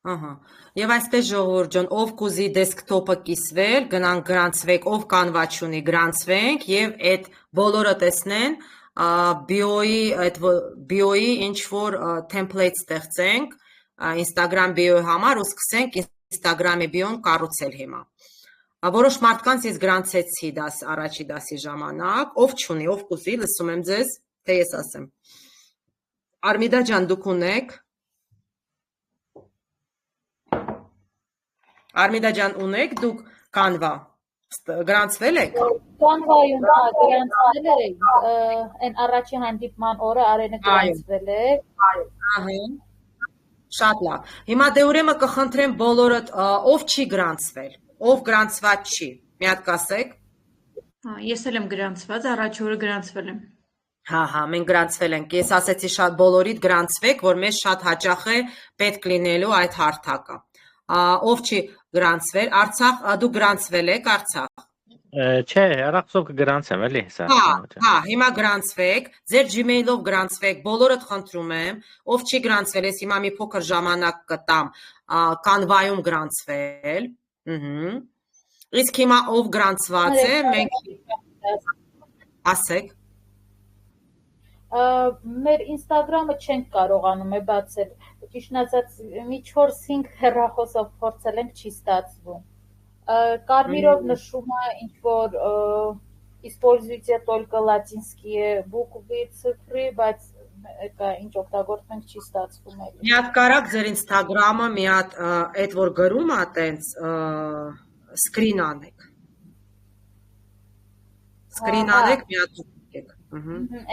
Ահա։ Եվ այսպես ժողովուրդ ջան, ով կուզի դեսքթոփը կիսվել, գնանք գրանցվենք, ով կանվա չունի, գրանցվենք եւ այդ բոլորը տեսնեն, բիոյի ինչ որ template ստեղծենք, Instagram բիոյի համար ու սկսենք Instagram-ի բիոն կառուցել հիմա։ Որոշ մարդկանց ես գրանցեցի առաջի դասի ժամանակ, ով չունի, ով կուզի, լսում եմ ձեզ, թե ես ասեմ։ Արմիդա ջան, դուք ունեք։ Արմիդա ջան, ունեք դուք կանվա, գրանցվել եք։ Կանվայում գրանցվել եք, այն առաջի հանդիպման օրը Արենը գրանցվել է։ Ահա։ Շատ լավ։ Հիմա դե ուրեմն կխնդրեմ բոլորդ, ով չի գրանցվել, ով գրանցված չի, մի հատ կասեք։ Ես էլ եմ գրանցված, առաջ օրը գրանցվել եմ։ Հա, մենք գրանցվել ենք։ Ես ասեցի շատ բոլորիդ գրանցվեք, որ մեզ շատ հաճախ է պետք լինելու այդ հարթակը։ Ով չի գրանցվել, Արցախ, դու գրանցվել եք Արցախ։ Չէ, հեռախոսով կգրանցեմ, էլի սա։ Հա, հիմա գրանցվեք, ձեր Gmail-ով գրանցվեք, բոլորդ խնդրում եմ, ով չի գրանցվել, ես հիմա մի փոքր ժամանակ կտամ կանվայում գրանցվել։ Իսկ հիմա ով գրանցված է, մենք ասեք։ Մեր Instagram-ը չենք կարողանում է բացել, ճիշտն ասած, մի 4-5 հեռախոսով փորձել ենք, չի ստացվում։ Կարմիրով նշում է ինչ-որ «Используйте только латинские буквы, цифры», բայց ինչ օգտագործենք չի ստացվում էլի։ Մի հատ կարակ ձեր Instagram-ը մի հատ այդ որ գրում է տենց սկրին անեք։ Սկրին անեք, մի հատ ուղարկեք։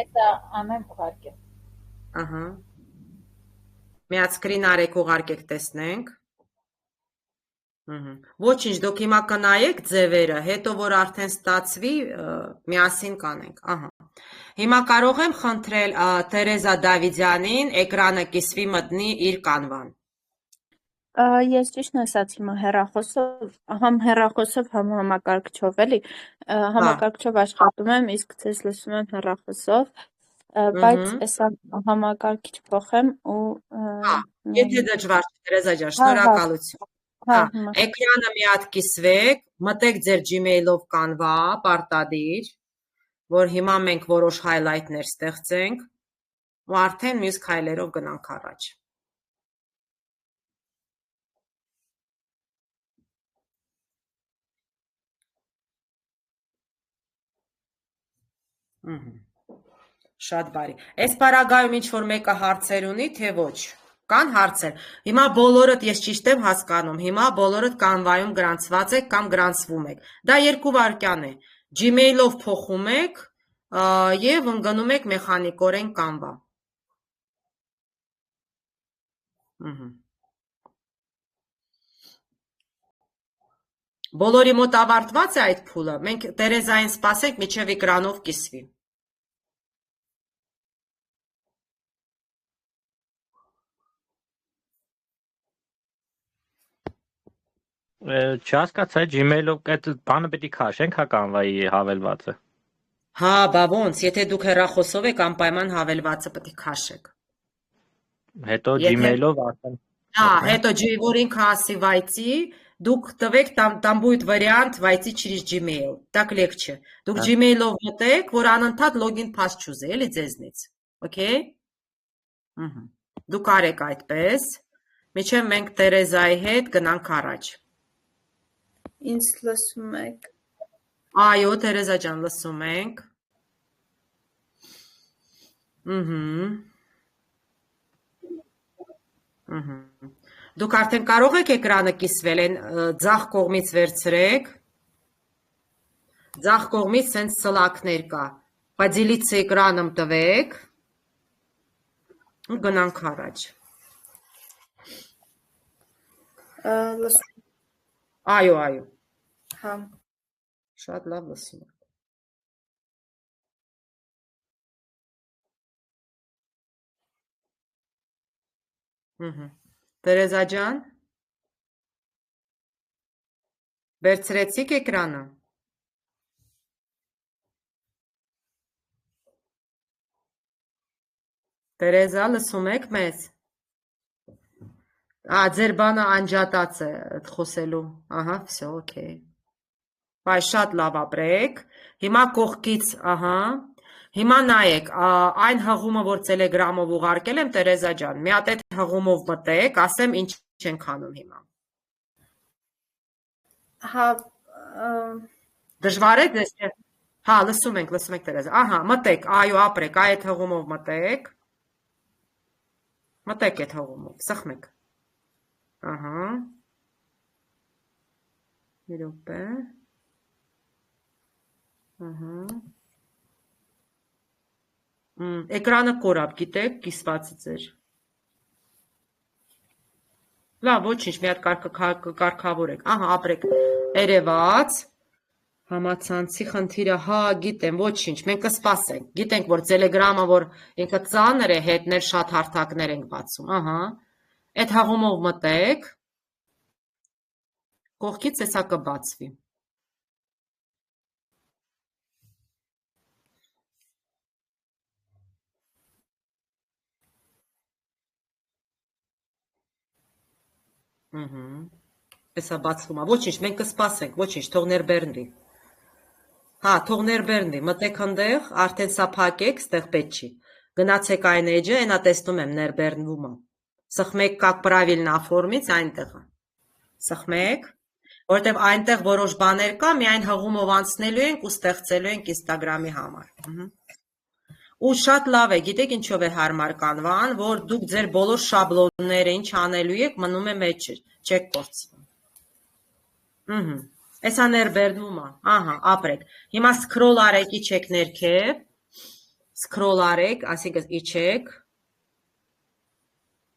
Էսա անեմ ուղարկեմ։ Ահա։ Մի հատ սկրին արեք ուղարկեք տեսնենք։ Ոչինչ, դուք հիմա կնայեք ձևերը, հետո որ արդեն ստացվի, միասին կանենք, ահա։ Հիմա կարող եմ խնդրել Տերեզա Դավիդյանին, էկրանը կիսվի մտնի իր կանվան։ Ես ճիշտն ասած հիմա համ հեռախոսով, համ համակարգչով էլի, համակարգչով աշխատում եմ, իսկ ձեզ լսում եմ հեռախոսով, բայց էսա համակարգիչ փոխեմ ու Եթե դժվար չէ, Տերեզա ջան, շնորհակալություն։ Էկրանը մի հատ կիսվեք, մտեք ձեր Gmail-ով կանվա, պարտադիր, որ հիմա մենք որոշ highlight-ներ ստեղծենք ու արդեն մյուս քայլերով գնանք առաջ։ Շատ բարի։ Այս պարագայում ինչ որ մեկը հարցեր ունի, թե ոչ։ Կան հարցեր։ Հիմա բոլորդ ես ճիշտ եմ հասկանում, հիմա բոլորդ կանվայում գրանցված եք կամ գրանցվում եք։ Դա 2 վայրկյան է։ Gmail-ով փոխում եք եւ ընկնում եք մեխանիկորեն կանվա։ Բոլորի մոտ ավարտված է այդ փուլը։ Մենք Տերեզային սպասենք, մինչև էկրանով կիսվի։ Չհասկացա, Gmail-ով այդ բանը պետք է քաշենք, հա կանվայի հավելվածը։ Հա, բա ոնց, եթե դուք հեռախոսով եք, անպայման հավելվածը պետք է քաշեք։ Հետո Gmail-ով արդեն։ Հա, հետո որ ինքը ասի վայցի, դուք տվեք, там будет вариант войти через Gmail, так легче։ Դուք Gmail-ով մտեք, որ անընդհատ login pass չուզի, էլի ձեզնից։ Okay։ Դուք արեք այդպես, մինչև մենք Տերեզայի հետ գնանք առաջ։ Ինձ լսում եք։ Այո, Տերեզա ջան, լսում ենք։ Դուք արդեն կարող եք էկրանը կիսվել, են ձախ կողմից վերցրեք։ Ձախ կողմից սենց սլակներ կա։ Поделиться էկրանում տվեք։ Ու գնանք առաջ։ Լսում։ Այո։ Հա։ Շատ լավ լսում եմ։ Տերեզա ջան, վերցրեցիք էկրանը։ Տերեզա, լսում եք մեզ։ Ձեր բանը անջատած է խոսելու։ Ահա, всё, օքեյ։ Բայ շատ լավ ապրեք։ Հիմա կողքից, ահա։ Հիմա նայեք, այն հղումը, որ Telegram-ով ուղարկել եմ, Տերեզա ջան, մի հատ այդ հղումով մտեք, ասեմ ինչ ենք անում հիմա։ Հա, Դժվար է դες։ Հա, լսում ենք Տերեզա։ Ահա, մտեք, այո, ապրեք, այդ հղումով մտեք։ Մտեք այդ հղումով, սխմեք։ Ահա։ Մի րոպե։ Ահա։ Էկրանը կորավ, գիտեք, կիսված է ձեր։ Լավ, ոչինչ, մի հատ կարգավորեք։ Ահա, ապրեք։ Երևաց։ Համացանցի խնդիրը, հա, գիտեմ, ոչինչ, մենք կսպասենք։ Գիտենք, որ Telegram-ը, որ ինքը ծանր է, հետներ շատ հարթակներ ենք բացում, ահա։ Այդ հղումով մտեք։ Կողքից հեսա կբացվի։ Հեսա բացվում է, ոչինչ, մենք կսպասենք, ոչինչ, թող ներբեռնվի։ Հա, թող ներբեռնվի, մտեք հնդեղ, արդեն սա փակեք, ստեղ պետք չի։ Գնացեք այն էջը, այնա տեսնում եմ ներբեռնվում է։ Սխմեք как правильно оформить այնտեղը։ Սխմեք, որտեղ այնտեղ որոշ բաներ կա, միայն հղումով անցնելու ենք ու ստեղծելու ենք Instagram-ի համար։ Ու շատ լավ է, գիտեք ինչով է հարմար կանվան, որ դուք ձեր բոլոր շաբլոնները ինչ անելու եք, մնում է մեջ չեք կորցվում։ Էսա ներբեռնվում է, ահա, ապրեք։ Հիմա սկրոլ արեք, իջեք ներքև, սկրոլ արեք, այսինքն իջեք,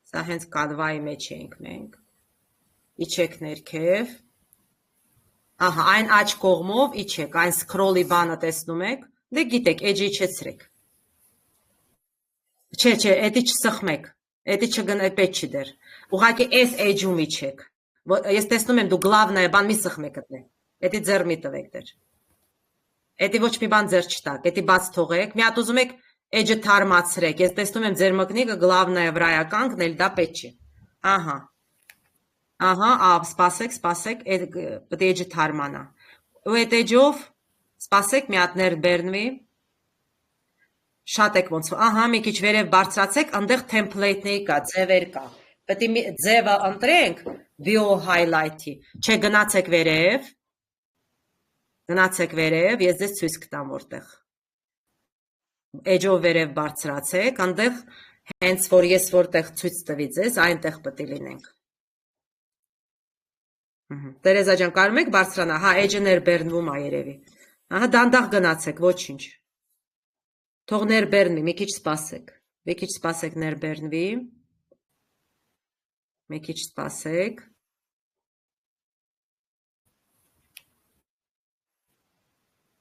սա հենց կադվայի մեջ ենք մենք, իջեք ներքև, ահա, այն աջ կողմով իջեք, այն սկրոլի բանը տեսնում եք, դե գիտեք, էջը իջեցրեք, չէ, էդի չսխմեք, էդի չգնեպետ չի դեր, ուղղակի էս էջում իջեք, ես տեսնում եմ դու գլավնայ բան մի սխմեք էդի, էդի ձեր մի տվեք դեր, էդի ոչ մի բան ձեր չտակ, էդի բաց թողեք, մի հատ ուզում եք էջը թարմացրեք, ես տեսնում եմ ձեր մկնիկը գլավնայ վրայա կանգնել, դա պետք չի, ահա, սպասեք, պետք է էջը թարմանա, ու էդ էջով սպասեք մի հատ ներբեռնվի, շատ եք ոնց, ահա, մի քիչ վերև բարձրացեք, ընդեղ թեմպլեյթների կա, ձևեր կա, պետք է ձևը ընտրենք, Bio highlight-ի, չէ, գնացեք վերև, ես ձեզ ցույց կտամ որտեղ, էջով վերև բարձրացեք, ընդեղ հենց որ ես որտեղ ցույց տվի ձեզ, այնտեղ պետք է լինենք, Տերեզա ջան, կարում եք բարձրանա, հա, էջը ներբեռնվում է երևի, ահա, դանդաղ գնացեք, ոչինչ, թող ներբեռնվի, մի քիչ սպասեք ներբեռնվի, մի քիչ սպասեք,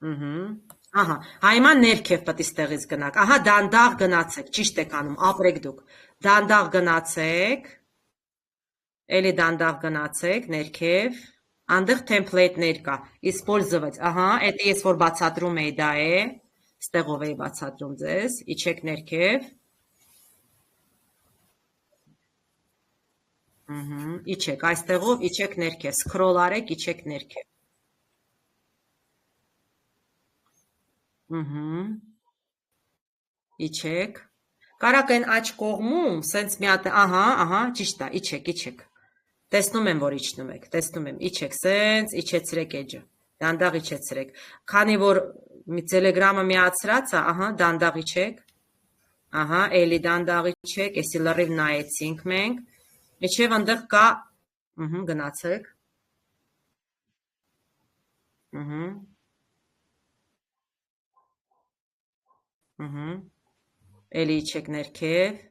ահա, հիմա ներքև պետք է ստեղից գնաք, ահա, դանդաղ գնացեք, ճիշտ եք անում, ապրեք դուք, դանդաղ գնացեք, էլի դանդաղ գնացեք, ներքև, անդեղ թեմպլեյթներ կա, իսպոլզվեց, ահա, էդ ես որ բացատրում էի դա է, ստեղով էի բացատրում ձեզ, իջեք ներքև, իջեք, այստեղով իջեք ներքև, սկրոլ արեք, իջեք ներքև, իջեք, կարակ են աջ կողմում, սենց մի հատ, ահա, ճիշտ է, իջեք, տեսնում եմ, որ իջնում եք, իջեք սենց, իջեցրեք էջը, դանդաղ իջեցրեք, քանի որ Telegram-ը միացրած է, ահա, դանդաղ իջեք, ահա, էլի դանդաղ իջեք, էսի լրիվ նայեցինք մենք, միջև ընդեղ կա, գնացեք, էլի իջեք ներքև,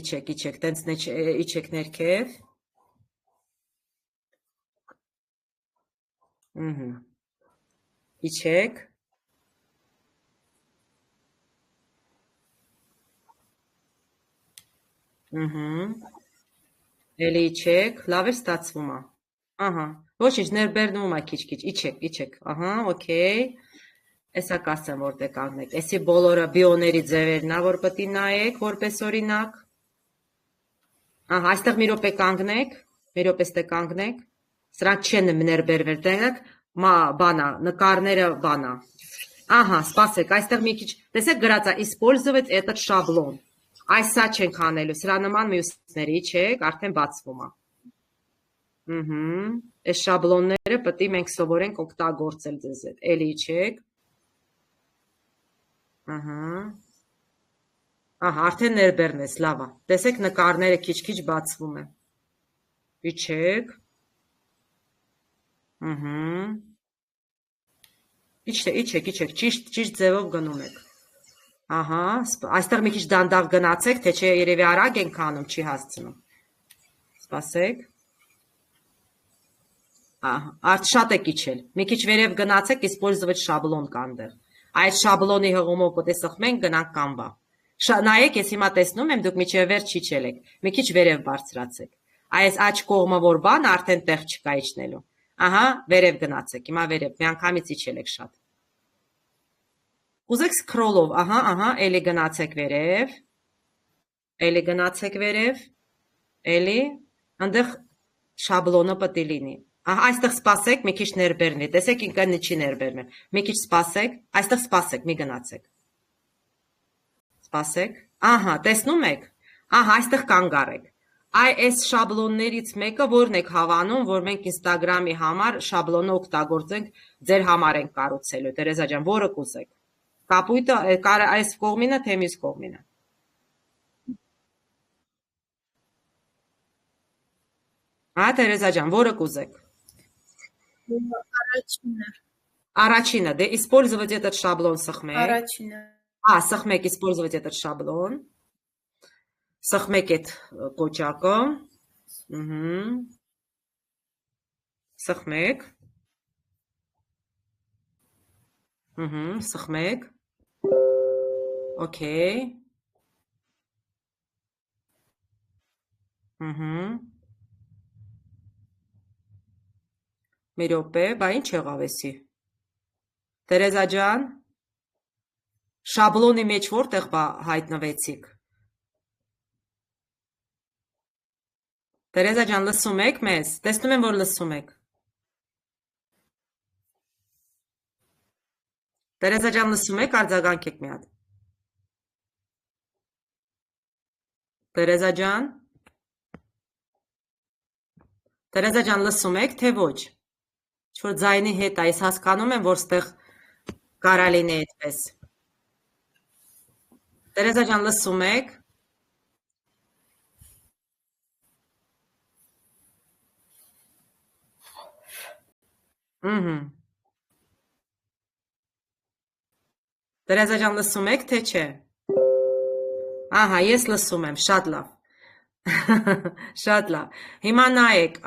իջեք, տենց իջեք ներքև, իջեք, էլի իջեք, լավ է ստացվում է, ահա, ոչինչ ներբեռնվում է քիչ, իջեք, ահա, օքեյ, Էսա կասեմ որտե կանգնեք։ Էսի բոլորը բիոների ձևերն ա, որ պետք է նայեք որպես օրինակ։ Ահա, այստեղ մի րոպե կանգնեք, մի րոպե ստե կանգնեք։ Սրանք չեն ներբերվել, տեսեք, բանա, նկարները բանա։ Ահա, սպասեք, այստեղ մի քիչ, տեսեք գրած է использовать этот шаблон։ Այսա չենք անելու, սրա նման մյուսների, չեք, արդեն բացվում է։ Այս շաբլոնները պետք է մենք սովորենք օգտագործել ձեզ հետ։ Էլի չեք։ Ահա, արդեն ներբեռնես, լավ է։ Տեսեք նկարները քիչ-քիչ բացվում է։ Իջեք։ Իջեք, ճիշտ ձևով գնում եք։ Ահա, այստեղ մի քիչ դանդաղ գնացեք, թե չէ երևի արագ ենք անում, չի հասցնում։ Սպասեք։ Արդ շատ եք իջել։ Մի քիչ վերև գնացեք, использовать շաբլոն կանդեղ։ Այդ շաբլոնի հղումով պետք է սխմենք, գնանք Canva։ Նայեք, ես հիմա տեսնում եմ, դուք միջև վերջ իջել եք։ Մի քիչ վերև բարձրացեք։ Այս աջ կողմը որ բան, արդեն տեղ չկա իջնելու։ Ահա, վերև գնացեք, հիմա վերև, միանգամից իջել եք շատ։ Ուզեք սկրոլով, ահա, էլի գնացեք վերև, էլի գնացեք վերև, էլի, ընդեղ շաբլոնը պետք է լինի։ Ահա, այստեղ սպասեք, մի քիչ ներբեռնի, տեսեք ինքն չի ներբեռնել, մի քիչ սպասեք, այստեղ սպասեք, մի գնացեք։ Սպասեք, ահա, տեսնում եք, ահա, այստեղ կանգ առեք։ Այս շաբլոններից մեկը որն եք հավանում, որ մենք Instagram-ի համար շաբլոնը օգտագործենք, ձեր համար ենք կառուցելու, Տերեզա ջան, որը կուզեք։ Կապույտը այս կողմինը, թե մյուս կողմինը։ Հա, Տերեզա ջան, որը կուզեք։ Առաջինը, դե использовать этот շաբլոն սխմեք։ Առաջինը։ Սխմեք, использовать этот շաբլոն։ Սխմեք այդ կոճակը։ Սխմեք։ Սխմեք։ Okay։ Մի րոպե, բա ինչ եղավ էսի։ Տերեզա ջան, շաբլոնի մեջ որտեղ հայտնվեցիք։ Տերեզա ջան, լսում եք մեզ։ Տեսնում եմ, որ լսում եք։ Տերեզա ջան, լսում եք, արձագանքեք մի հատ։ Տերեզա ջան։ Տերեզա ջան, լսում եք, թե ոչ։ Ինչ-որ ձայնի հետ այս հասկանում եմ, որ ստեղ կարա լինի այդպես։ Տերեզա ջան, լսում եք։ Տերեզա ջան, լսում եք, թե չէ։ Ահա, ես լսում եմ, շատ լավ։ Շատ լավ։ Հիմա նայեք,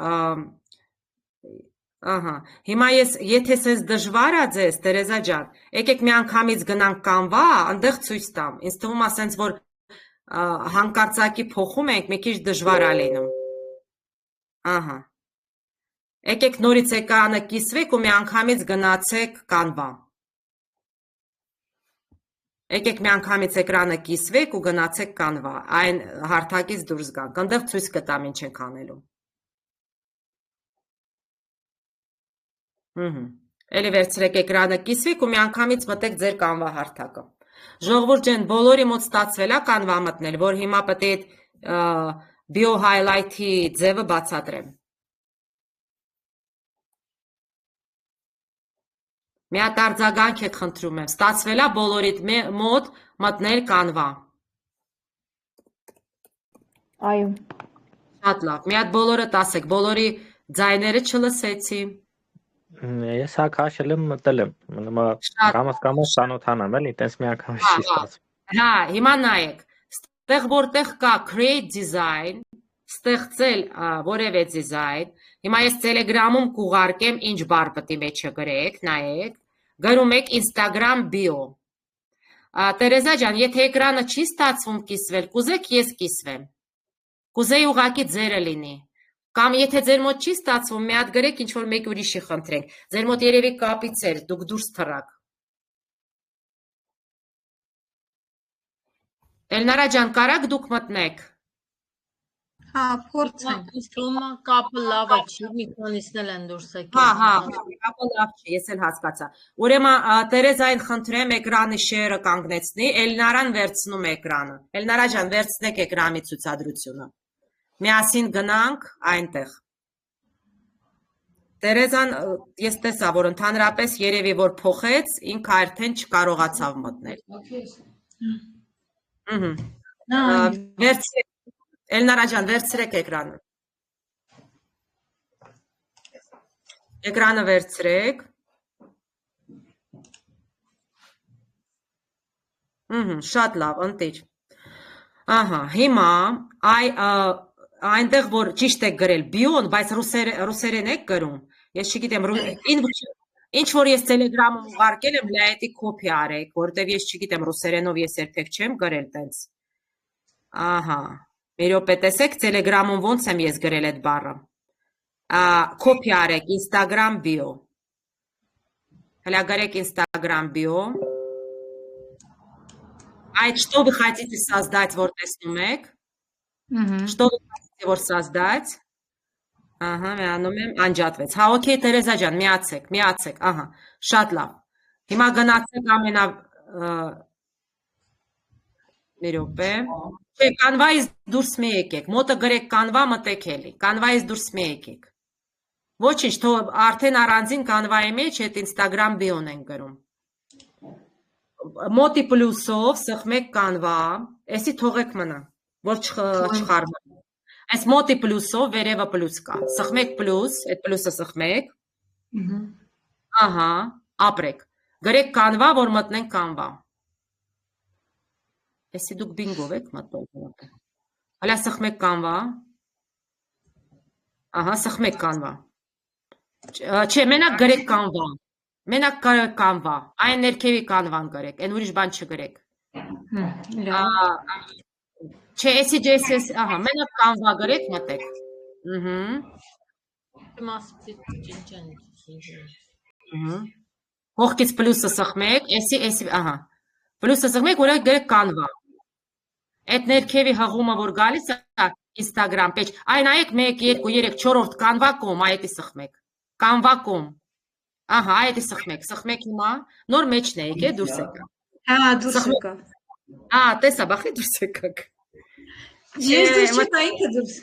ահա, հիմա ես, եթե սենց դժվար է ձեզ, Տերեզա ջան, եկեք մի անգամից գնանք Canva, այնտեղ ցույց տամ։ Ինձ թվում է սենց որ հանկարծակի փոխում ենք, մի քիչ դժվար է լինում։ Ահա։ Եկեք նորից էկրանը կիսվեք ու մի անգամից գնացեք Canva։ Եկեք մի անգամից էկրանը կիսվեք ու գնացեք Canva, այն հարթակից դուրս գանք, այնտեղ ցույց կտամ ինչ ենք անելու։ Էլի վերցրեք էկրանը կիսվեք ու մի անգամից մտեք ձեր Canva հարթակը։ Ժողովուրդ ջան, բոլորի մոտ ստացվել է Canva մտնել, որ հիմա պետք է bio highlight-ի ձևը բացատրեմ։ Մի հատ արձագանք եք խնդրում եմ, ստացվել է բոլորիդ մոտ մտնել Canva։ Այո։ Շատ լավ, մի հատ բոլորը տասեք, բոլորի ձայները չլսեցի։ Ես հա քաշել եմ մտել եմ, կամաց ծանոթանամ էլի, տես մի անգամ չի ստացվում։ Հա, հիմա նայեք, ստեղ որտեղ կա create design, ստեղծել որևէ դիզայն, հիմա ես Telegram-ում կուղարկեմ ինչ բառ պետք է մեջը գրեք, նայեք, գրում եք Instagram bio։ Տերեզա ջան, եթե էկրանը չի ստացվում կիսվել, կուզեք ես կիսվեմ։ Կուզեի ուղղակի ձերը լինի։ Կամ եթե ձեր մոտ չի ստացվում, մի հատ գրեք ինչ որ մեկ ուրիշի խնդրենք։ Ձեր մոտ երևի կապից էր, դուք դուրս թռաք։ Էլնարա ջան, կարաք դուք մտնեք։ Հա, փորձենք։ Իսկ ում կապը լավ չի, մի քանիսն էլ են դուրս Հա, եկել։ կապը լավ չի, ես էլ հասկացա։ Ուրեմն Տերեզային խնդրեմ էկրանի շեյրը կանգնեցնի, Էլնարան վերցնում է էկրանը։ Էլնարա ջան, վերցնեք էկրանի ցուցադրությունը։ Միասին գնանք այնտեղ։ Տերեզան, ես տեսա, որ ընդհանրապես երևի որ փոխեց, ինքը արդեն չկարողացավ մտնել։ Վերցրեք, Էլնարա ջան, վերցրեք էկրանը։ Էկրանը վերցրեք։ Շատ լավ, ընտիր։ Ահա, հիմա այնտեղ որ ճիշտ եք գրել բիոն, բայց ռուսերեն եք գրում։ Ես չգիտեմ, ինչ որ ես Telegram-ում ուղարկել եմ, լայետի կոպի արեք, որտեվ ես չգիտեմ ռուսերենով ես երբեք չեմ գրել տենց։ Ահա, մի րոպե տեսեք, Telegram-ում ոնց եմ ես գրել այդ բառը։ Կոպի արեք Instagram bio։ Հələ գրեք Instagram bio։ Այդ что вы хотите создать, որ տեսնում եք։ Что вы хотите որ создать։ Ահա, միանում եմ, անջատվեց։ Հա, օքեյ, Տերեզա ջան, միացեք, ահա, շատ լավ։ Հիմա գնացեք մի րոպե։ Չէ, կանվայից դուրս մի եկեք, մոտը գրեք կանվա, մտեք էլի, կանվայից դուրս մի եկեք։ Ոչինչ, թող արդեն առանձին կանվայի մեջ այդ Instagram bio-ն են գրում։ Մոտի պլյուսով սխմեք կանվա, էսի թողեք մնա, որ չխարվի։ Այս մոտի պլյուսով վերևը պլյուս կա, սխմեք պլյուս, այդ պլյուսը սխմեք, ահա, ապրեք, գրեք կանվա, որ մտնենք կանվա, էսի դուք բինգով եք մտնում, հալա սխմեք կանվա, ահա, սխմեք կանվա, չէ, մենակ գրեք կանվա, մենակ գրեք կանվա, այն ներքևի կանվան գրեք, այն ուրիշ բան չգրեք, Չէ, էսի ջեսես, ահա, մենակ կանվա գրեք մտեք, Հողքից պլյուսը սխմեք, էսի, ահա, պլյուսը սխմեք, որ գրեք կանվա, այդ ներքևի հղումը, որ գալիս է, Instagram page, այն այեք 1, 2, 3, 4 կանվա կոմ, այետի սխմեք, կանվա կոմ, ահա, այետի սխմեք հիմա, նոր մեջն է եք, դուրս եկա, Հա, դուրս եկա, տեսա, բախի դուրս եկաք, Ես դες չտա ինքը դուրս,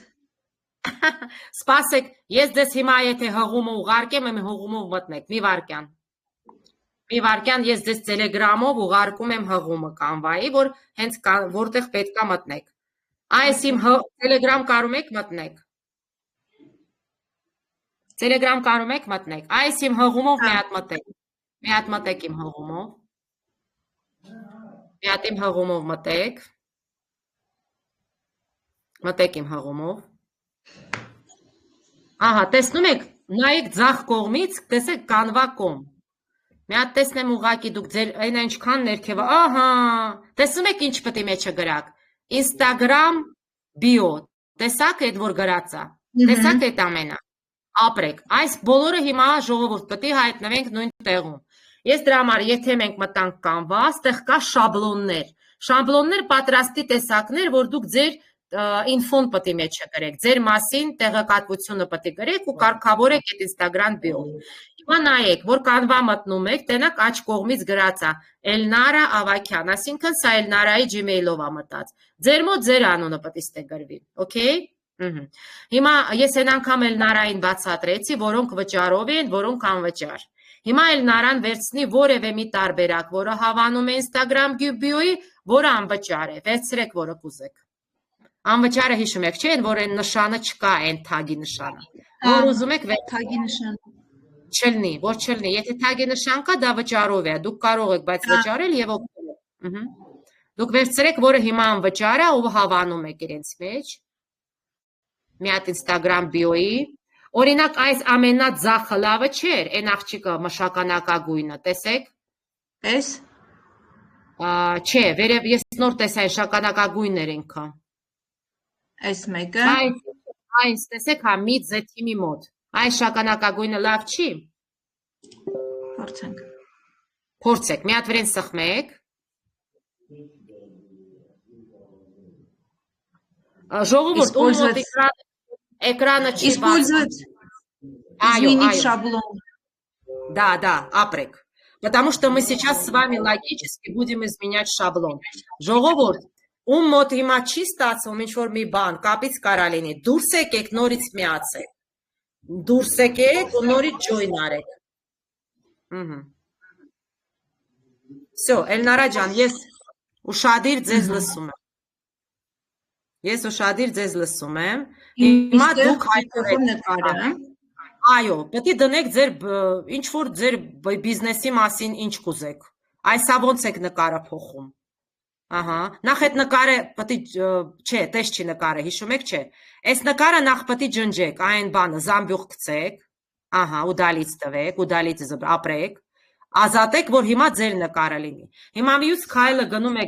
Սպասեք, ես դες հիմա եթե հղումը ուղարկեմ, եմ հղումով մտնեք, մի վարկյան ես դες Telegram-ով ուղարկում եմ հղումը կանվայի, որ հենց որտեղ պետքա մտնեք, այս իմ Telegram կարում եք մտնեք, Telegram կարում եք մտնեք, այս իմ հղումով մի հատ մտեք իմ հղումով, մի հատ իմ հղումով մտեք իմ հղումով, ահա, տեսնում եք, նայեք ձախ կողմից, տեսեք կանվա կոմ, մի հատ տեսնեմ ուղակի դուք ձեր այն ինչքան ներքևը, ահա, տեսնում եք ինչ պետք է մեջը գրակ, Instagram bio, տեսակ այդ որ գրածա, տեսակ այդ ամենը, ապրեք, այս բոլորը հիմա ժողովուրդ պետք է հայտնվենք նույն տեղում, ես դրա համար եթե մենք մտանք կանվա, ստեղ կա շաբլոններ պատրաստի տեսակներ, որ դուք ձեր ինֆոն պետք է մեջը գրեք, ձեր մասին տեղեկատվությունը պետք է գրեք ու կարգավորեք այդ Instagram bio-ն։ Հիմա նայեք, որ կանվա մտնում եք, տենակ աջ կողմից գրածա Էլնարա Ավակյան, այսինքն սա Էլնարայի Gmail-ով է մտած։ Ձեր մոտ ձեր անունը պետք է գրվի, օքեյ։ Հիմա ես այն անգամ Էլնարային բացատրեցի, որոնք վճարով են, որոնք անվճար։ Հիմա Էլնարան վերցնի որևէ մի տարբերակ, որը հավանում է Instagram bio-ի, որը անվճար է, վերցրեք որը կուզեք։ Անվճարը հիշում եք, չէ՞, որ այն նշանը չկա, այն թագի նշանը։ Որ ուզում եք թագի նշան։ Չլնի, որ չլնի, եթե թագի նշան կա, դա վճարով է, դուք կարող եք, բայց վճարել եւ օգտվել։ Դուք վերցրեք, որը հիմա անվճար է, ով հավանում եք իրենց մեջ։ Մի հատ Instagram bio-ի։ Օրինակ, այս ամենաձախը լավը չէր, այն աղջիկը մշականակագույնը, տեսեք։ Ես։ Չէ, վերև ես նոր տեսա այն շագանակագույններ ինքը։ Այս մեկը։ Այն տեսեք, հա, մի ձեթիմի մոտ։ Այս շագանակագույնը լավ չի։ Փորձեք, մի հատ վրեն սխմեք։ Ժողովուրդ, ում մոտ էկրանը չի բացվում։ Изменить шаблон. Да, ապրեք։ Потому что мы сейчас с вами логически будем изменять шаблон։ Ժողովուրդ, ում մոտ հիմա չի ստացվում ինչ-որ մի բան, կապից կարա լինի, դուրս եկեք, նորից միացեք։ Դուրս եկեք ու նորից join արեք։ Всё, Էլնարա ջան, ես ուշադիր ձեզ լսում եմ։ Ես ուշադիր ձեզ լսում եմ։ Հիմա դուք հայտնեք։ Այո, պետք է դնեք ձեր ինչ որ ձեր բիզնեսի մասին ինչ կուզեք։ Այսա ոնց եք նկարը փոխում։ Ահա, նախ այդ նկարը պետք է չէ, տես չի նկարը, հիշում եք, չէ։ Այս նկարը նախ պետք է ջնջեք, այն բանը զամբյուղ գցեք։ Ահա, ուդալից տվեք, ուդալից ապրեք։ Ազատեք, որ հիմա ձեր նկարը լինի։ Հիմա մյուս քայլը գնում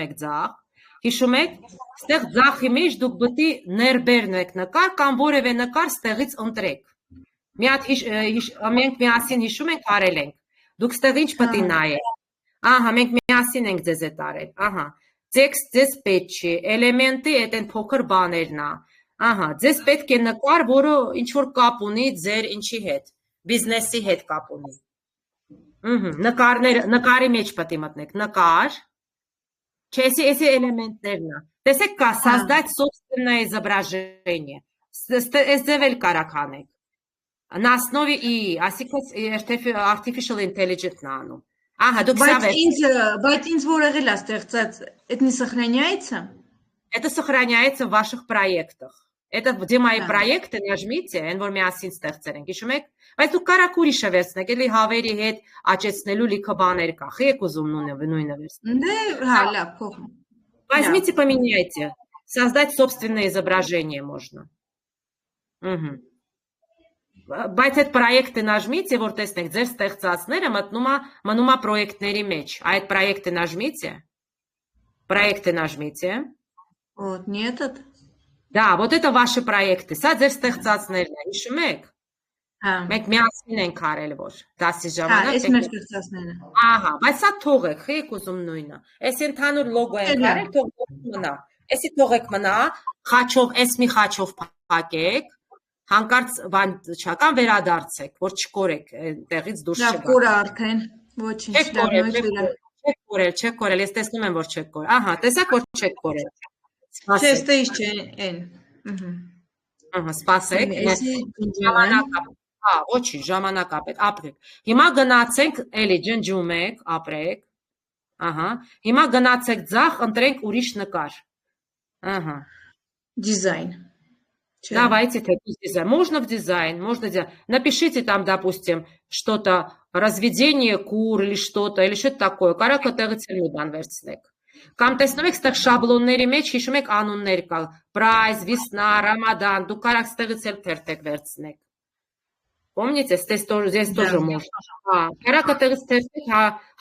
եք ձախ, հիշում եք, ստեղ ձախի մեջ դուք պետք է ներբերնեք նկար կամ որևէ նկար ստեղից ընտրեք։ Մի հատ մենք միասին հիշում ենք, արել ենք։ Դուք ստեղ ինչ պետք է նայեք։ Ահա, մենք միասին ենք ձեզ այդ արել։ Ահա, տեքստ ձեզ պետք չի, էլեմենտի այդ են փոքր բաներն է։ Ահա, ձեզ պետք է նկար, որը ինչ որ կապ ունի ձեր ինչի հետ, բիզնեսի հետ կապ ունի։ Նկարի մեջ պետք է մտնեք, նկար։ Չէ, эти элементներն է։ Տեսեք կա создать собственное изображение։ Այս ձևել կարաք անեք։ На основе ИИ, այսինքն artificial intelligence-ն անում։ Ага, դուք Բայց ինձ որ եղել է ստեղծած, это не сохраняется? Это сохраняется в ваших проектах։ Это где мои проекты, нажмите, այն որ միասին ստեղծել ենք, հիշում եք։ Բայց դուք կարաք ուրիշը վերցնեք, էլի հավերի հետ աճեցնելու լիքը բաներ կա։ Եք ուզում նույնը վերցնել։ Դե, հա, լավ, փոխում։ Возьмите, поменяйте. Создать собственное изображение можно։ Բայց այդ պրոյեկտը նажмите, որ տեսնեք, ձեր ստեղծածները մնում է պրոյեկտների մեջ։ Այդ պրոյեկտը նажмите։ Вот, не этот? Да, вот это ваши проекты։ Սա ձեր ստեղծածներն են, հիշում եք։ Մենք միասին ենք արել որ 10 ժամանակ։ Այս մեր ստեղծածները։ Ահա, բայց սա թողեք, եք ուզում նույնը։ Այս ընդհանուր լոգո ենք արել, թողեք մնա։ Էսի թողեք մնա, խաչով, էս մի խաչով փակեք, հանկարծ բան չական վերադարձեք, որ չկորեք, այնտեղից դուրս չգա։ Լավ, կորա արդեն, ոչինչ, լավ նույն Չեք կորել, ես տեսնում եմ, որ չեք կորել։ Ահա, տեսակ, որ չեք կորել։ Չեստե ինչ չէ, են։ Ահա, սպասեք, ոչինչ, ժամանակապետ, ապրեք։ Հիմա գնացենք, էլի ջնջում եք, ապրեք։ Ահա, հիմա գնացեք ձախ, ընտրենք ուրիշ նկար։ Ага. Дизайн. Давайте дизайн. Можно в дизайн, можно дизайн. Напишите там, допустим, что-то, разведение кур или что-то такое. Կարաք տեղից բան վերցնեք։ Կամ տեսնում եք, ստեղ շաբլոնների մեջ հիշում եք անուններ կա։ Price, Весна, Ramadan, դուք կարաք ստեղից էլ թերթեք վերցնեք։ Помните, здесь тоже можно։ Կարաք տեղից թերթեք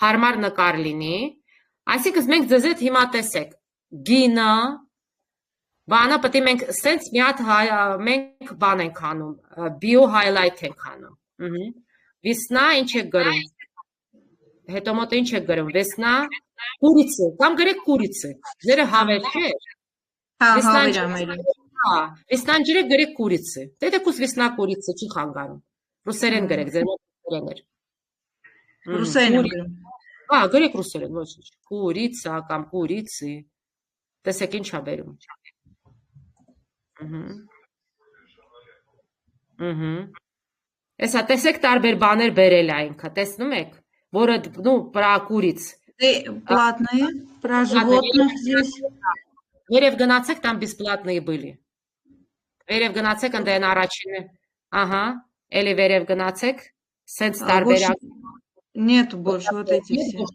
հարմար նկար լինի։ Այսինքն մենք ձեզ հետ հիմա տեսեք։ Գինը Բանը պետք է մենք սենց մի հատ մենք բան ենք անում, bio highlight ենք անում։ Весна ինչ է գրում։ Հետո մոտ ինչ է գրում, Весна, կուրիցը, կամ գրեք կուրիցը։ Ձերը հավեր չէ։ Հա, հավեր։ Весна ջրեք գրեք կուրիցը։ Դե դուք Весна կուրիցը չի խանգարում։ Ռուսերեն գրեք, ձեր մոտ ռուսերեն էր։ Ռուսերեն գրում։ Հա, գրեք ռուսերեն, ոչինչ։ Կուրիցա կամ կուրիցի։ Տեսեք ինչ է բերում։ Էսա տեսեք տարբեր բաներ բերել է ինքը, տեսնում եք, որը, про куриц։ Платные, про животных здесь։ Վերև գնացեք, там бесплатные были։ Վերև գնացեք, ընդ են առաջինը։ Ահա, էլի վերև գնացեք, սենց տարբերակ։ Нету больше вот эти все։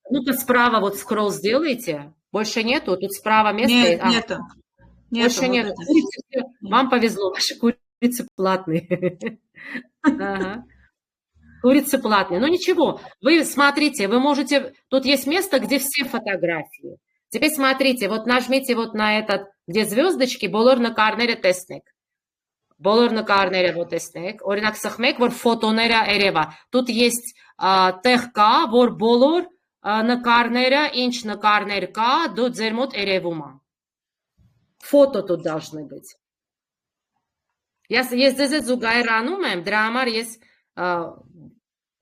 Ну-ка справа вот скролл сделайте, больше нету, тут справа место. Нету. Больше нет. Вам повезло, ваши курицы платные. Ага. Курицы платные. Ну ничего, вы смотрите, вы можете... Тут есть место, где все фотографии. Теперь смотрите, вот нажмите вот на этот, где звездочки, բոլոր նկարները տեսնեք. Բոլոր նկարները вот տեսնեք. Օրինակ սխմեք, որ ֆոտոները երևա. Тут есть տեղ կա, որ բոլոր նկարները, ինչ նկարներ կա, դու ձեր մոտ երևում է։ Фото тут должны быть. Ես ձեզ հետ զուգահեռանում եմ, դրա համար ես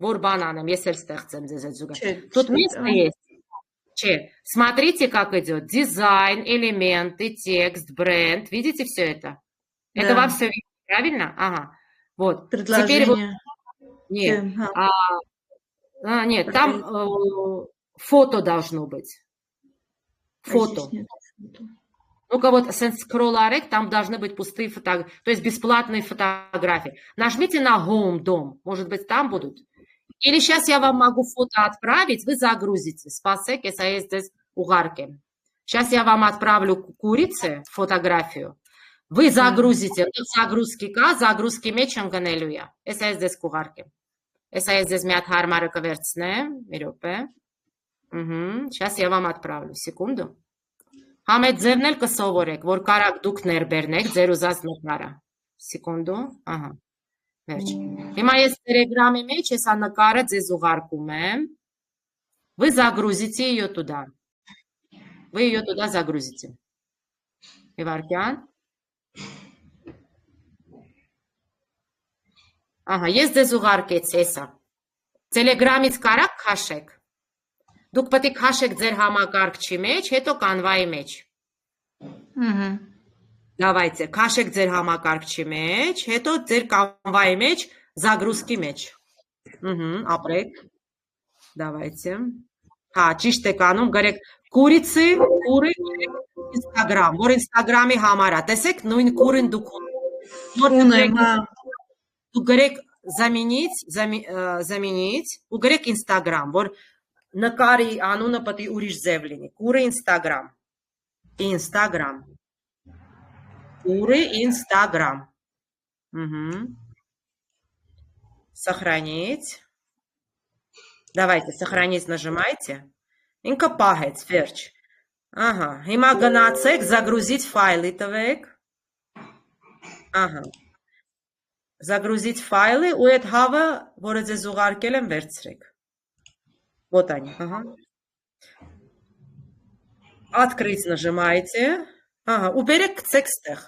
որ բան անեմ, ես էլ ստեղծեմ ձեզ հետ զուգահեռ։ Тут место есть. Смотрите, как идет. Дизайн, элементы, текст, бренд. Видите все это? Это вам все видно, правильно? Ага. Вот. Теперь вот... Нет. Нет, там фото должно быть. Фото. Ну-ка вот scroll arec, там должны быть пустые фотографии, то есть бесплатные фотографии. Нажмите на Home, дом, может быть там будут. Или сейчас я вам могу фото отправить, вы загрузите. Спасек, если есть здесь угарки. Сейчас я вам отправлю курице фотографию. Вы загрузите. Загрузки ка, загрузки мечем ганелюя. Если есть здесь угарки. Если есть здесь мят хармары каверцне, мирёпе. Сейчас я вам отправлю. Секунду. Համետ ձևն էլ կսովորեք, որ կարակ դուք ներբեռնեք ձեր ուզած նկարը։ Սեկունդու, ահա։ Վերջ։ Հիմա ես Telegram-ի մեջ հեսա նկարը ձեզ ուղարկում եմ։ Вы загрузите ее туда. Вы ее туда загрузите. Իվարկյան։ Ահա, ես ձեզ ուղարկեցի հեսա։ Telegram-ից կարակ քաշեք։ Դուք պետք է քաշեք ձեր համակարգչի մեջ, հետո կանվայի մեջ։ Давайте, քաշեք ձեր համակարգչի մեջ, հետո ձեր կանվայի մեջ, загрузки մեջ։ Ապրեք։ Давайте։ Հա, ճիշտ եք անում, գրեք կուրիցի, կուրը Instagram, որ Instagram-ի համար է։ Տեսեք, նույն կուրին դուք ունեք։ Դուք գրեք заменить, ու գրեք Instagram, որ նկարի անունը պետք է ուրիշ ձև լինի։ Կուրը Instagram։ Instagram։ Куры Инстаграм. Сохранить. Давайте, сохранить нажимайте. Ինքը պահեց, վերջ. Ահա, հիմա գնացեք, загрузить файлы տվեք. Ահա. Загрузить файлы, ու այդ հավը, որը ձեզ ուղարկել եմ, վերցրեք. Вот они, ага. Открыть нажимаете. Ага, уберեք գցեք ստեղ.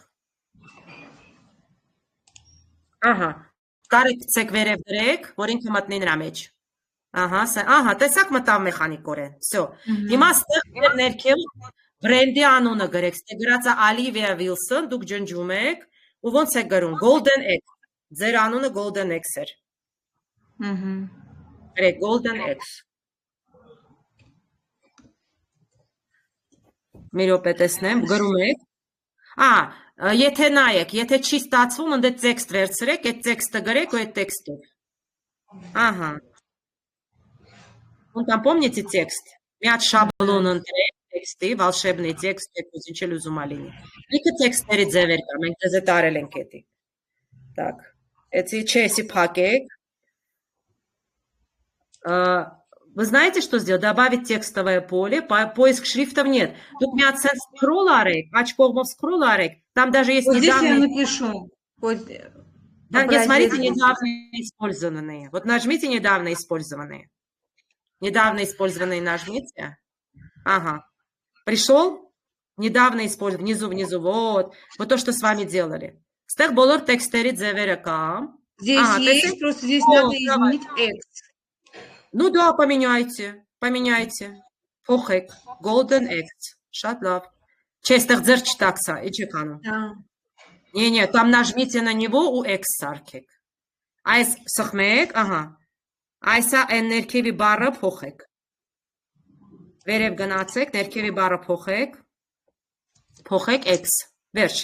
Ահա, կարեք գցեք վերև դրեք, որ ինքը մտնի նրա մեջ։ Ահա, տեսակ մտավ մեխանիկորեն։ Всё։ Հիմա ստեղ ներքև բրենդի անունը գրեք, ստեղ գրած է Olivia Wilson, դուք ջնջում եք, ու ոնց է գրում Golden Egg։ Ձեր անունը Golden Egg էր։ Գրեք Golden Egg։ Մի րոպե տեսնեմ, գրում եք։ Եթե նայեք, եթե չի ստացվում, ընդ տեքստ վերցրեք, այդ տեքստը գրեք ու այդ տեքստով։ Ահա։ Вон там помните текст? Մի հատ շաբլոն ընտրեք տեքստի, волшебный текст, ինչ էլ ուզում ալինի։ Լիքը տեքստերի ձևեր կա, մենք դեզ տարել ենք էդի։ Так, էցի չէ, էսի փակեք։ Вы знаете, что сделать? Добавить текстовое поле, поиск шрифтов нет. Тут у меня скролл арек, очков скролл арек, там даже есть вот недавние... Здесь я напишу. Вот, да, нет, смотрите, недавно использованные. Вот нажмите недавно использованные. Недавно использованные нажмите. Ага. Пришел? Недавно использованный. Внизу, вот. Вот то, что с вами делали. Стех болор текстери дзеверека. Здесь есть, просто здесь надо изменить X. Ну да, поменяйте. Փոխեք, Golden X. Շատ լավ. Չէ, ստեղ ձեր չտաքսա, իջեք անում։ Не, там нажмите на него ու X սարքեք։ Այս սխմեք, ահա։ Այսա այն ներքևի բառը փոխեք։ Վերև գնացեք, ներքևի բառը փոխեք X։ Վերջ,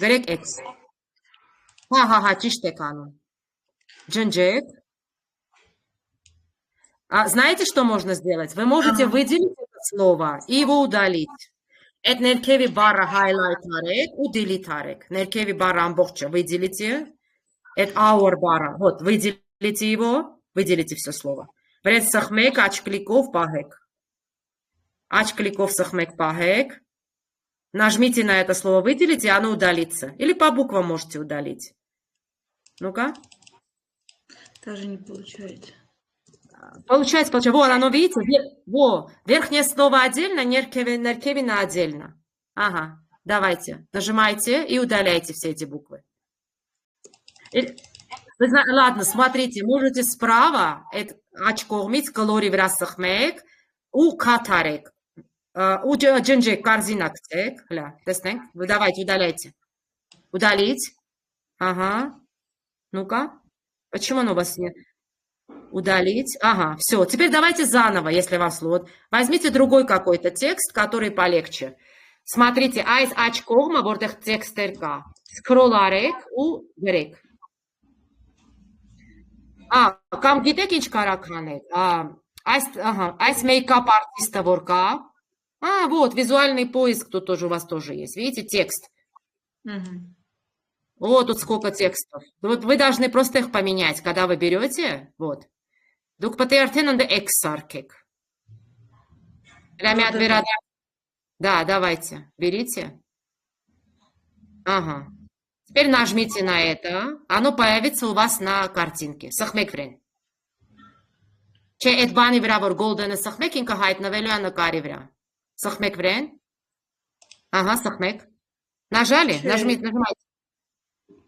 գրեք X։ Հա, ճիշտ եք անում։ Ջնջեք։ Знаете, что можно сделать? Вы можете выделить это слово и его удалить. Это ներքևի բառը highlight արեք ու delete արեք. Ներքևի բառը ամբողջը выделите. Это our бара. Вот, выделите его, выделите все слово. Вред сахмек, ач-кликов, пахек. Ач-кликов сахмек, пахек. Нажмите на это слово, выделите, и оно удалится. Или по буквам можете удалить. Ну-ка. Даже не получается. Получается. Вот оно, видите? Во, верхнее слово отдельно, неркевина отдельно. Ага. Давайте, нажимайте и удаляйте все эти буквы. Ладно, смотрите, можете справа, աջ կողմից կլորի վրա սխմեք ու քաթարեք, ու ջնջեք, կարզինակցեք, հլա, տեսնենք, давайте, удаляйте. Удалить. Ага. Ну-ка. Почему оно у вас нет? Удалить. Ага, все. Теперь давайте заново, если вам сложно. Возьмите другой какой-то текст, который полегче. Смотрите, այս աջ կողմը, որտեղ տեքստեր կա, սկրոլ արեք ու գրեք։ Կամ գիտեք ինչ կարաք անեք։ Այս make-up արտիստը որ կա։ Вот, визуальный поиск тут тоже у вас тоже есть. Видите, текст. Вот тут сколько текстов. Вот вы должны просто их поменять, когда вы берете. Вот. Դուք պետք է արդեն ընդ X սարքեք։ Да, давайте, берите. Ага. Теперь нажмите на это. Оно появится у вас на картинке. Սխմեք վրեն։ Չէ, այդ բանի վրա որ golden-ը սխմեք, ինքը հայտնվելու է նկարի վրա։ Սխմեք վրեն։ Ага, сохмек. Нажали? Нажмите.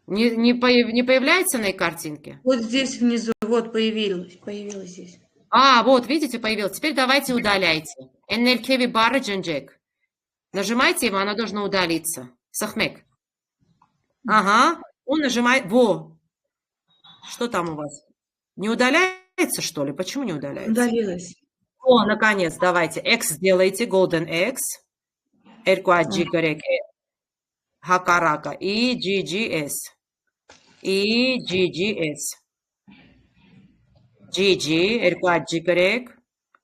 Не появляется на картинке? Вот здесь внизу, вот появилось здесь. Вот, видите, появилось. Теперь давайте удаляйте. Энеркеви бары дженджек. Нажимайте его, оно должно удалиться. Сохмек. Ага, он нажимает. Во. Что там у вас? Не удаляется, что ли? Почему не удаляется? Удалилось. О, наконец, давайте. X сделайте, Golden X. Хакарака. И GGS. И GGS. GG,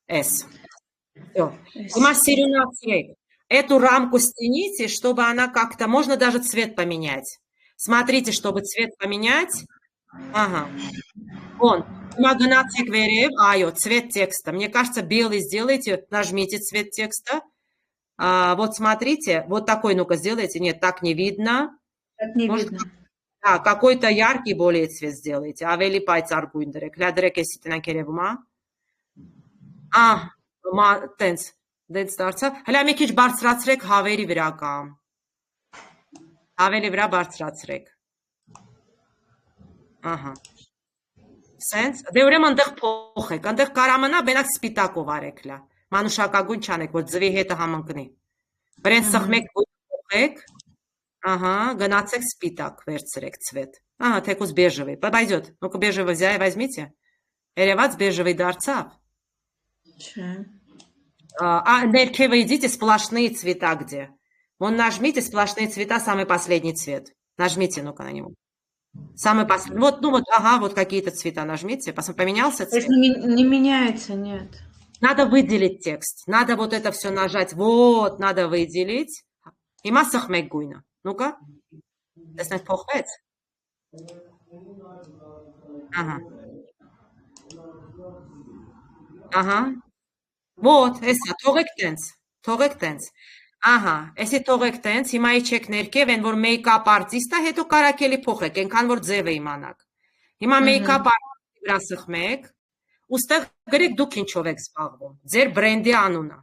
S. Все. Эту рамку стяните, чтобы она как-то... Можно даже цвет поменять. Смотрите, чтобы цвет поменять. Ага. Вон. Цвет текста. Мне кажется, белый сделайте. Нажмите цвет текста. Вот смотрите. Вот такой, ну-ка, сделайте. Нет, так не видно. Так не видно. Да, какой-то яркий более цвет сделайте. Ավելի պայծառ գույն դրեք։ Լադրեք էսի տնանք երևում, տենց դարձավ։ Հələ մի քիչ բարձրացրեք հավերի վրա կամ։ Հավերի վրա բարձրացրեք։ Ահա։ Սենց։ Դե ուրեմն այնտեղ փոխեք։ Այնտեղ կարամանա բենակ սպիտակով արեք լա։ Մանուշակագույն չանեք, որ ձվի հետը համընկնի։ Վրեն սխմեք, փոխեք։ Ага, гнацек спитак, верцерек цвет. Ага, текус бежевый. Пойдет. Ну-ка, бежевый взяй, возьмите. Эревац бежевый дарцав. Неркевы идите, сплошные цвета где? Вон нажмите сплошные цвета, самый последний цвет. Нажмите, ну-ка, на него. Самый последний. Вот, ну вот, ага, вот какие-то цвета нажмите. Поменялся цвет? Не меняется, нет. Надо выделить текст. Надо вот это все нажать. Вот, надо выделить. И массах мегуйна. Ну-ка. Տեսնեք փոխվեց։ Ահա։ Ահա։ Вот, էսա, թողեք տենց։ Ահա, էսի թողեք տենց, հիմա իջեք ներքև, են որ make-up արտիստա, հետո կարակելի փոխեք, այնքան որ ձևը իմանաք։ Հիմա make-up արտիստի վրա սխմեք, ուստեղ գրեք դուք ինչով եք զբաղվում։ Ձեր բրենդի անունը։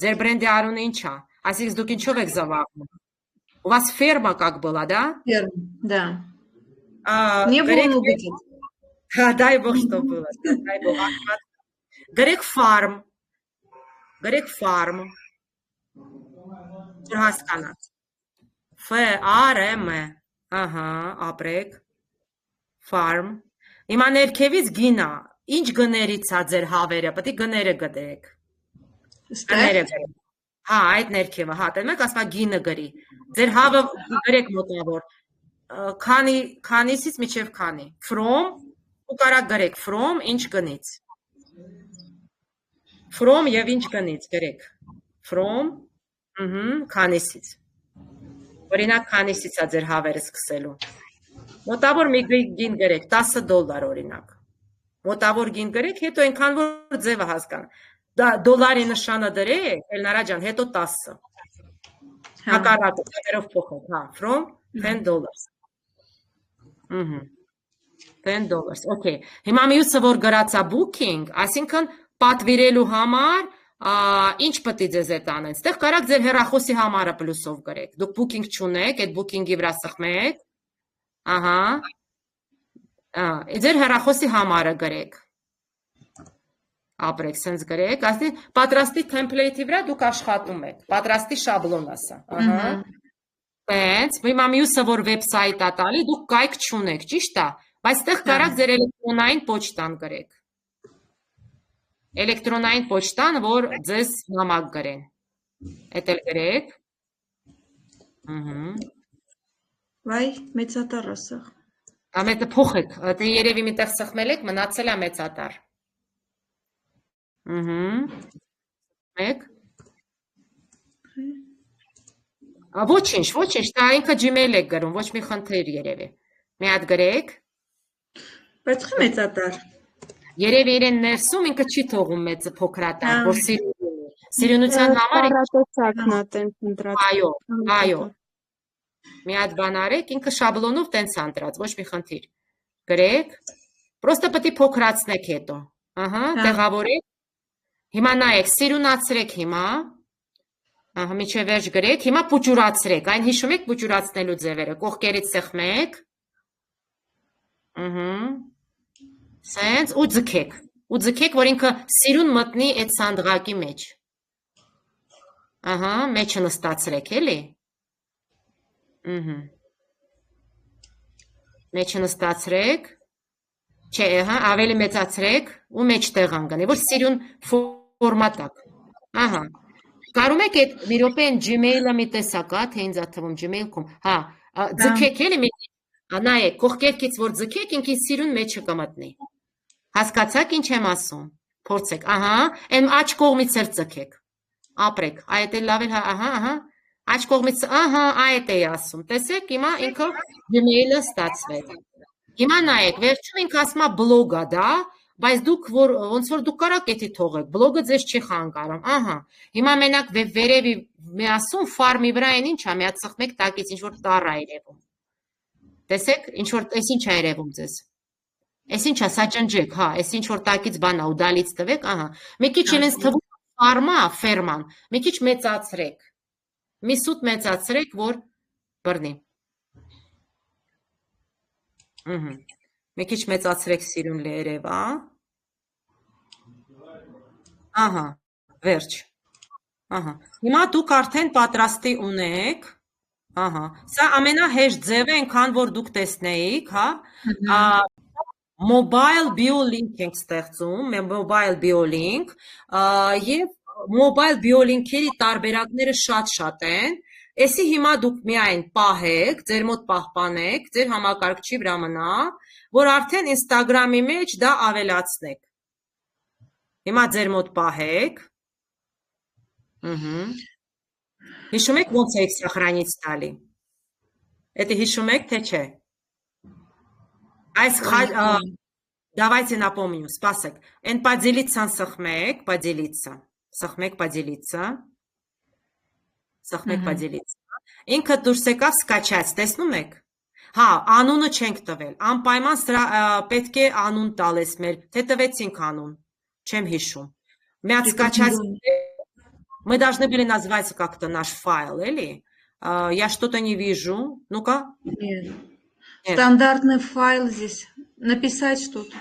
Ձեր բրենդի անունը ինչ է։ Այսինքն դուք ինչով եք զբաղվում։ У вас ферма как была, да? Ферма, да. Не было быть. Дай бог, что было. Дай бог. Грек фарм. Ջրհասկանաց։ F-A-R-M. Ահա, ապրեք։ Farm։ Հիմա ներքևից գինա։ Ինչ գներից է ձեր հավերը, պետք է գները գտեք։ Գները գրեք։ Հա, այդ ներքևը, հա, տենեք ասма գինը գրի։ Ձեր հավը գրեք մոտավոր։ Քանիսից միջև քանի։ From ու կարա գրեք from ինչ գնից։ From եւ ինչ գնից գրեք։ From, քանիսից։ Օրինակ քանիսից է ձեր հավերը սկսելու։ Մոտավոր մի գին գրեք, $10 օրինակ։ Մոտավոր գին գրեք, հետո այնքան որ ձևը հասկանա։ Դոլարի նշանը դրեք, Էլնարա ջան, հետո 10։ Հակառակը, դերով փոխեք, հա, from $10։ $10, okay։ Հիմա մյուսը որ գրածա booking, այսինքն պատվիրելու համար Ինչ պետք է ձեզ այդ անեն։ Այստեղ կարաք ձեր հեռախոսի համարը պլյուսով գրեք։ Դուք booking չունեք, այդ booking-ի վրա սխմեք։ Ահա։ Ձեր հեռախոսի համարը գրեք։ Ապրեք, սենց գրեք, ասի պատրաստի template-ի վրա դուք աշխատում եք, պատրաստի շաբլոն ասա, ահա, սենց, հիմա մյուսը, որ վեբսայթ ա տալի, դուք կայք չունեք, ճիշտ ա, բայց տեղ կարաք ձեր էլեկտրոնային պոչտան գրեք, էլեկտրոնային պոչտան, որ ձեզ նամակ գրեն, էդ էլ գրեք, Վայ, մեծատար ասաղ, ամետը փոխեք, դե երևի մի տեղ սխմել եք, մնացել ա մեծատար, մեկ ոչինչ, դա ինքը Gmail եք գրում, ոչ մի խնդիր երևի մի հատ գրեք բայց խի մեծատար երևի իրեն ներսում ինքը չի թողում մեծը փոքրատար, որ սիրունության համար այո մի հատ բան արեք, ինքը շաբլոնով տենց անտրած, ոչ մի խնդիր գրեք, պրոստը պետք է փոքրացնեք հետո, տեղավորեք Հիմա նայեք, սիրունացրեք հիմա, միջև վերջ գրեք, հիմա պուճուրացրեք, այն հիշում եք պուճուրացնելու ձևերը, կողքերից սեղմեք, սենց, ու ձգեք, որ ինքը սիրուն մտնի այդ սանդղակի մեջ, մեջը նստացրեք, էլի, մեջը նստացրեք, չէ, ավելի մեծացրեք ու մեջ տեղ անգնի, որ սիրուն ֆորմատակ, կարում եք այդ մի րոպե են Gmail-ը մի տեսակ, թե ինձ աթվում Gmail-քում, ձգեք էլի, նայեք, կողքերքից որ ձգեք, ինքին սիրուն մեջը կմտնի, հասկացաք ինչ եմ ասում, փորձեք, են աջ կողմից էլ ձգեք, ապրեք, այդ էլ լավ էլ, աջ կողմից, այդ էի ասում, տեսեք, հիմա ինքը Gmail-ը ստացվեց, հիմա նայեք, վերջում ինքը ասում է բլոգ է դա, բայց դուք ոնց որ դուք կարաք էդի թողեք, բլոգը ձեզ չի խանգարում, հիմա մենակ վերևի մի ասում, ֆարմի վրա են ինչ է, մի հատ սխմեք տակից, ինչ որ տառ է երևում, տեսեք, ինչ որ, ես ինչ է երևում ձեզ, ես ինչ է, սաճնջեք, ես ինչ որ տակից բան է, ուդալից տվեք, մի քիչ իրենց թվում ֆերման, մի քիչ մեծացրեք, մի սուտ մեծացրեք, որ բռնի, մի քիչ մեծացրեք սիրուն լերևա, վերջ, հիմա դուք արդեն պատրաստի ունեք, սա ամենահեշտ ձև է, այնքան որ դուք տեսնեիք, mobile biolink ենք ստեղծում, mobile biolink, և mobile biolink-երի տարբերակները շատ են, Էսի հիմա դուք միայն պահեք, ձեր մոտ պահպանեք, ձեր համակարգչի վրա մնա, որ արդեն Instagram-ի մեջ դա ավելացնեք։ Հիմա ձեր մոտ պահեք։ Հիշում եք ոնց եք սախրանից տալի։ Էդի հիշում եք, թե չէ։ Այս давайте напомню, спасek. Են поделиться սխմեք, սխմեք поделиться։ Սխմեք поделиться։ Ինքը դուրս եկավ սկաչած, տեսնում եք։ Հա, անունը չենք տվել, անպայման պետք է անուն տալես մեր, թե տվեցինք անուն, չեմ հիշում։ Միած սկաչած, мы должны были назвать как-то наш файл, էլի։ Я что-то не вижу, ну-ка. Нет. Стандартный файл здесь, написать что-то.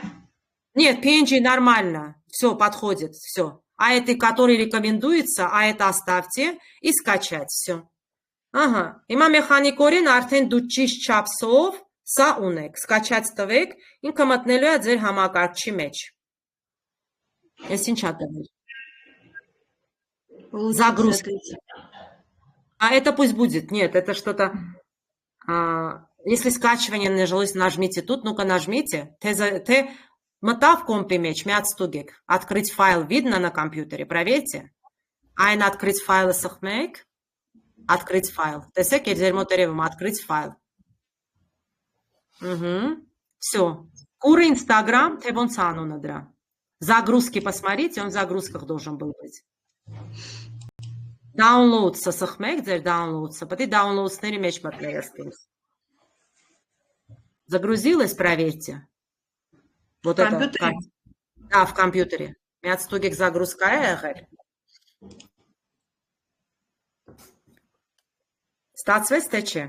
Нет, PNG нормально, все, подходит, все. А это, который рекомендуется, а это оставьте и скачать, все. Ահա, հիմա մեխանիկորեն արդեն դու ճիշտ չափսով սա ունեք, սկաչած տվեք, ինքը մտնելու է ձեր համակարգչի մեջ։ Ես ինչ ա տվել։ Загрузка. Это пусть будет. Нет, это что-то... Если скачивание нажилось, нажмите тут, ну-ка нажмите. Ты мотав компи меч, мят стугек. Открыть файл видно на компьютере, проверьте. Айн открыть файлы сахмейк. Открыть файл. Տեսեք, եւ ձեր մոտերևում открыть файл. Все. Куры Instagram, թե ոնց անունը դրա։ Загрузки посмотрите, он в загрузках должен был быть. Downloads-ը սխմեք, ձեր downloads-ը, պետք է downloads-ների մեջ մտնել ըստին։ Загрузилось, проверьте. Вот это. Да, в компьютере. Միած ստուգեք загрузка է եղել։ Ստացվեց թե չէ։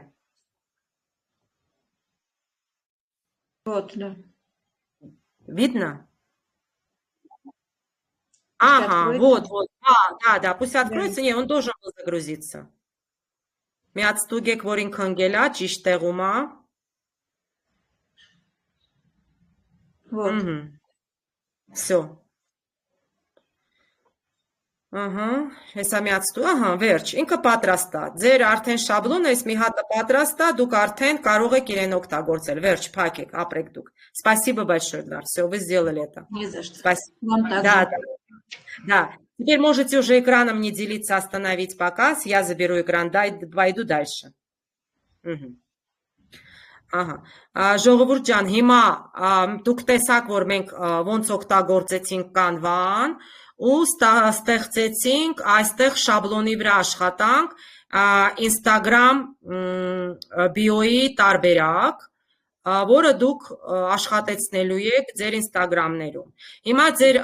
Вот, да. Видно? Пусть Ага, откроется. вот. Да, пусть откроется. Не, он должен был загрузиться. Մի հատ ստուգեք, որ ինքը ընկել է, ճիշտ տեղում է։ Вот. Всё. Ահա, հեսա մի հատ ստու, ահա, վերջ, ինքը պատրաստ է։ Ձեր արդեն շաբլոնը էս մի հատը պատրաստ է, դուք արդեն կարող եք իրեն օգտագործել։ Վերջ, փակեք, ապրեք դուք։ Спасибо большое, Эльдар. Всё, вы сделали это. Не за что. Спасибо. Вам также. Да. Теперь можете уже экраном не делиться, остановить показ. Я заберу экран, пойду дальше. Ահա, ժողովուրդ ջան, հիմա դուք տեսաք, որ մենք ոնց օգտագործեցինք Canva-ն ու ստեղծեցինք այստեղ շաբլոնի վրա աշխատանք Instagram բիոյի տարբերակ, որը դուք աշխատեցնելու եք ձեր Instagram-ներում։ Հիմա ձեր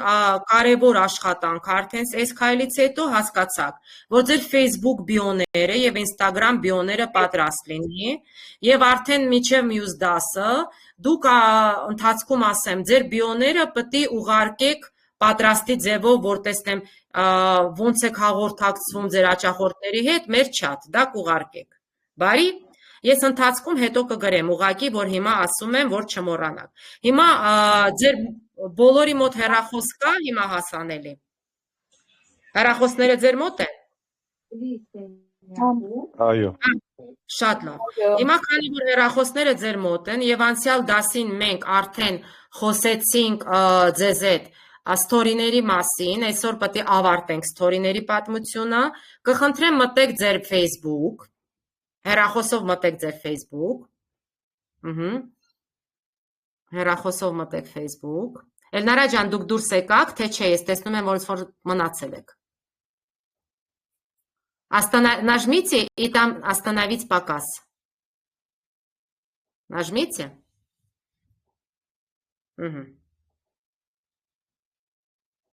կարևոր աշխատանքը արդեն այս քայլից հետո հասկացաք, որ ձեր Facebook բիոները եւ Instagram բիոները պատրաստ լինի եւ արդեն միջև մյուս դասը դուք ընթացքում ասեմ, ձեր բիոները պետք է ուղարկեք պատրաստի ձևով, որ տեսնեմ ոնց եք հաղորդակցվում ձեր հաճախորդների հետ, մեր chat, դա կուղարկեք։ Բարի։ Ես ընթացքում հետո կգրեմ, ուղղակի, որ հիմա ասում եմ, որ չմոռանաք։ Հիմա ձեր բոլորի մոտ հեռախոս կա, հիմա հասանելի։ Հեռախոսները ձեր մոտ են։ Այո։ Շատ լավ։ Հիմա քանի որ հեռախոսները ձեր մոտ են եւ անցյալ դասին մենք արդեն խոսեցինք ձեզ հետ ստորիների մասին, այսօր պետք է ավարտենք ստորիների պատմությունը, կխնդրեմ մտեք ձեր Facebook, հեռախոսով մտեք ձեր Facebook, հեռախոսով մտեք Facebook, Էլնարա ջան, դուք դուրս եկաք, թե չէ, ես տեսնում եմ, որ մնացել եք։ Нажмите, и там остановить показ. Нажмите.